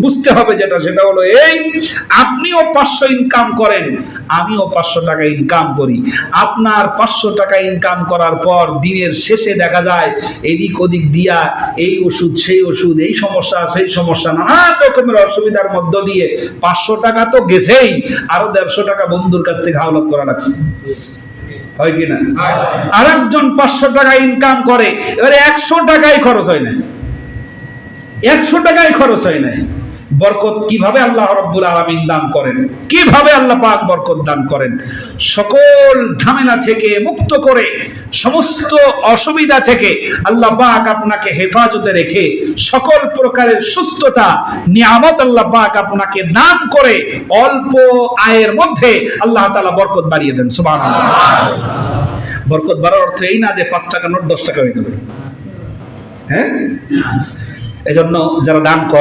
বুঝতে হবে যেটা, সেটা হলো এই, আপনিও 500 ইনকাম করেন, আমিও 500 টাকা ইনকাম করি। আপনার 500 টাকা ইনকাম করার পর দিনের শেষে দেখা যায় এদিক ওদিক দিয়া এই ওষুধ সেই ওষুধ, এই সমস্যা সেই সমস্যা, নানা রকমের অসুবিধার মধ্য দিয়ে 500 টাকা তো গেছেই, আরো 150 টাকা বন্ধুর কাছ থেকে হাওলাত করা লাগছে, হয় কিনা? আরেকজন 500 টাকা ইনকাম করে, এবারে 100 টাকাই খরচ হয় না, 100 টাকাই খরচ হয় না। বরকত কিভাবে আল্লাহ রাব্বুল আলামিন দান করেন, কিভাবে আল্লাহ পাক বরকত দান করেন, সকল ঝামেলা থেকে মুক্ত করে, সমস্ত অসুবিধা থেকে আল্লাহ পাক আপনাকে হেফাজতে রেখে সকল প্রকারের সুস্থতা নিয়ামত আল্লাহ পাক আপনাকে দান করে অল্প আয়ের মধ্যে আল্লাহ তাআলা বরকত বাড়িয়ে দেন। সুবহানাল্লাহ। বরকত বাড়ার অর্থ এই না যে 5 টাকা নোট 10 টাকা হয়ে গেল, হ্যাঁ? এজন্য যারা দান